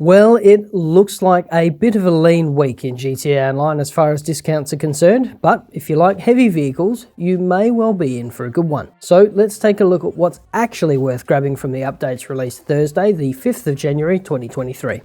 Well, it looks like a bit of a lean week in GTA Online as far as discounts are concerned, but if you like heavy vehicles, you may well be in for a good one. So let's take a look at what's actually worth grabbing from the updates released Thursday, the 5th of January 2023.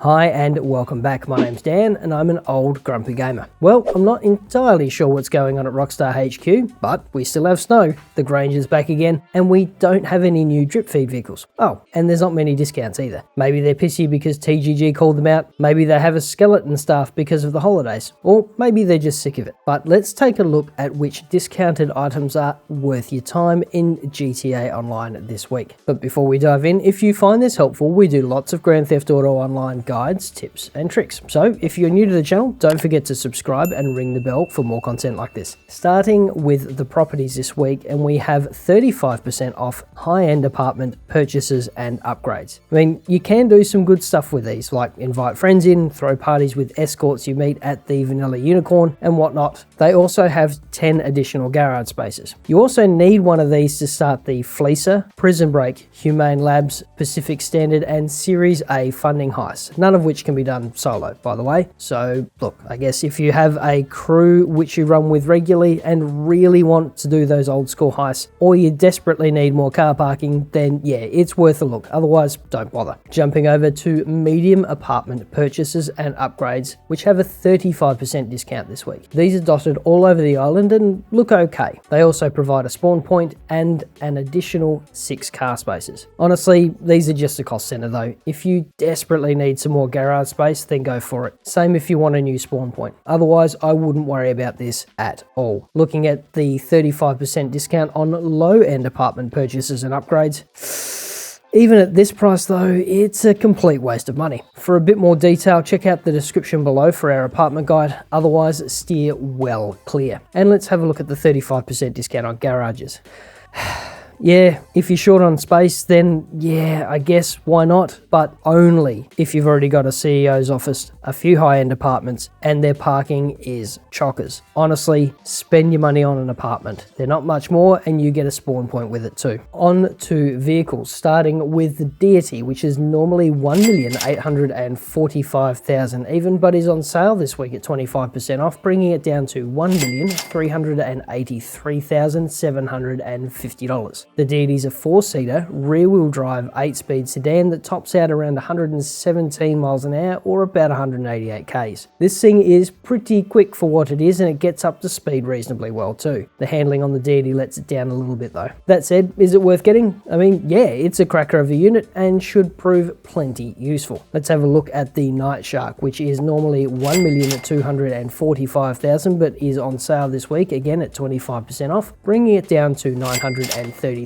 Hi and welcome back, my name's Dan and I'm an old grumpy gamer. Well, I'm not entirely sure what's going on at Rockstar HQ, but we still have snow, the Granger's back again, and we don't have any new drip feed vehicles. Oh, and there's not many discounts either. Maybe they're pissy because TGG called them out, maybe they have a skeleton staff because of the holidays, or maybe they're just sick of it. But let's take a look at which discounted items are worth your time in GTA Online this week. But before we dive in, if you find this helpful, we do lots of Grand Theft Auto Online guides, tips and tricks. So if you're new to the channel, don't forget to subscribe and ring the bell for more content like this. Starting with the properties this week, and we have 35% off high-end apartment purchases and upgrades. I mean, you can do some good stuff with these, like invite friends in, throw parties with escorts you meet at the Vanilla Unicorn and whatnot. They also have 10 additional garage spaces. You also need one of these to start the Fleecer, Prison Break, Humane Labs, Pacific Standard and Series A funding heist. None of which can be done solo, by the way. So look, I guess if you have a crew which you run with regularly and really want to do those old school heists, or you desperately need more car parking, then yeah, it's worth a look. Otherwise, don't bother. Jumping over to medium apartment purchases and upgrades, which have a 35% discount this week. These are dotted all over the island and look okay. They also provide a spawn point and an additional 6 car spaces. Honestly, these are just a cost center though. If you desperately need some more garage space, then go for it. Same if you want a new spawn point. Otherwise, I wouldn't worry about this at all. Looking at the 35% discount on low-end apartment purchases and upgrades, even at this price though, it's a complete waste of money. For a bit more detail, check out the description below for our apartment guide. Otherwise, steer well clear. And let's have a look at the 35% discount on garages. Yeah, if you're short on space, then yeah, I guess why not? But only if you've already got a CEO's office, a few high-end apartments, and their parking is chockers. Honestly, spend your money on an apartment. They're not much more, and you get a spawn point with it too. On to vehicles, starting with the Deity, which is normally 1,845,000 even, but is on sale this week at 25% off, bringing it down to $1,383,750. The Deity is a 4-seater, rear-wheel drive, 8-speed sedan that tops out around 117 miles an hour or about 188 k's. This thing is pretty quick for what it is, and it gets up to speed reasonably well too. The handling on the Deity lets it down a little bit though. That said, is it worth getting? I mean, yeah, it's a cracker of a unit and should prove plenty useful. Let's have a look at the Nightshark, which is normally 1,245,000 but is on sale this week, again at 25% off, bringing it down to $933,750.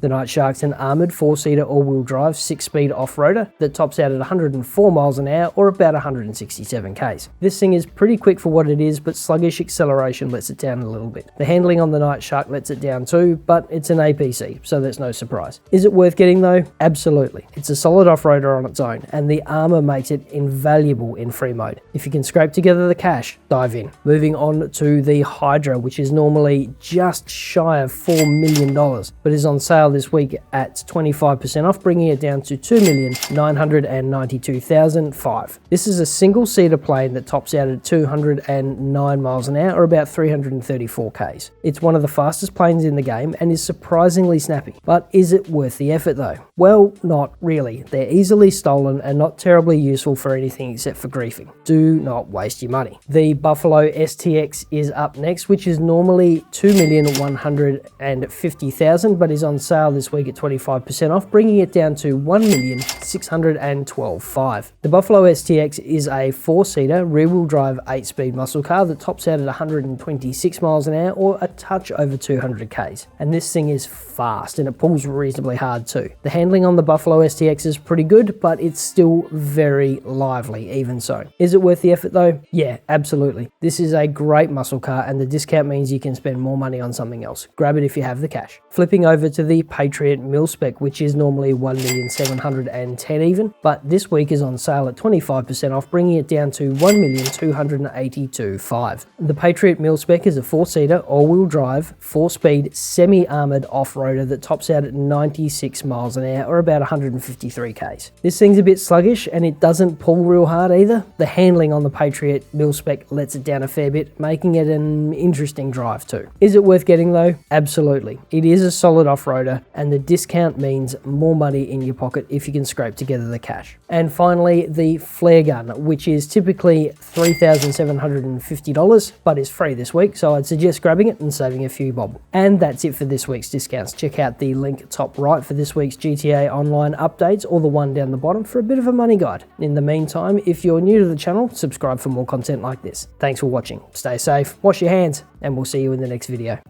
The Nightshark's an armoured 4-seater all-wheel drive 6-speed off-roader that tops out at 104 miles an hour or about 167 k's. This thing is pretty quick for what it is, but sluggish acceleration lets it down a little bit. The handling on the Nightshark lets it down too, but it's an APC, so that's no surprise. Is it worth getting though? Absolutely. It's a solid off-roader on its own, and the armour makes it invaluable in free mode. If you can scrape together the cash, dive in. Moving on to the Hydra, which is normally just shy of $4 million, but is on sale this week at 25% off, bringing it down to $2,992,005. This is a single-seater plane that tops out at 209 miles an hour or about 334 k's. It's one of the fastest planes in the game and is surprisingly snappy. But is it worth the effort though? Well, not really. They're easily stolen and not terribly useful for anything except for griefing. Do not waste your money. The Buffalo STX is up next, which is normally $2,150,000 but is on sale this week at 25% off, bringing it down to $1,612,500. The Buffalo STX is a 4-seater, rear-wheel drive, 8-speed muscle car that tops out at 126 miles an hour or a touch over 200 k's. And this thing is fast and it pulls reasonably hard too. The handling on the Buffalo STX is pretty good, but it's still very lively even so. Is it worth the effort though? Yeah, absolutely. This is a great muscle car and the discount means you can spend more money on found something else. Grab it if you have the cash. Flipping over to the Patriot Mil-Spec, which is normally 1,710,000 even, but this week is on sale at 25% off, bringing it down to 1,282,500. The Patriot Mil-Spec is a 4-seater, all-wheel drive, 4-speed, semi-armoured off-roader that tops out at 96 miles an hour, or about 153 k's. This thing's a bit sluggish, and it doesn't pull real hard either. The handling on the Patriot Mil-Spec lets it down a fair bit, making it an interesting drive too. Is it worth getting though? Absolutely. It is a solid off-roader, and the discount means more money in your pocket if you can scrape together the cash. And finally, the flare gun, which is typically $3,750, but is free this week, so I'd suggest grabbing it and saving a few bob. And that's it for this week's discounts. Check out the link top right for this week's GTA Online updates, or the one down the bottom for a bit of a money guide. In the meantime, if you're new to the channel, subscribe for more content like this. Thanks for watching. Stay safe, wash your hands, and we'll see you in the next video.